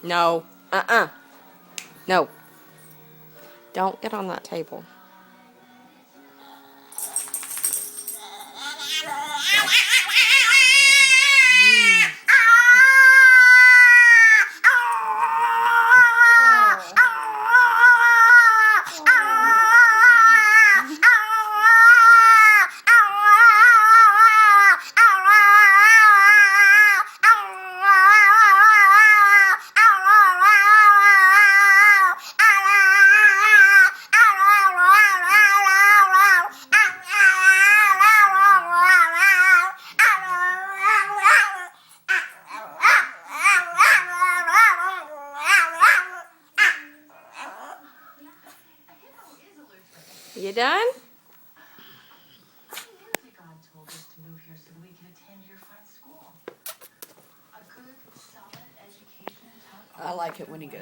No. Uh-uh. No. Don't get on that table. You done? I like it when he goes.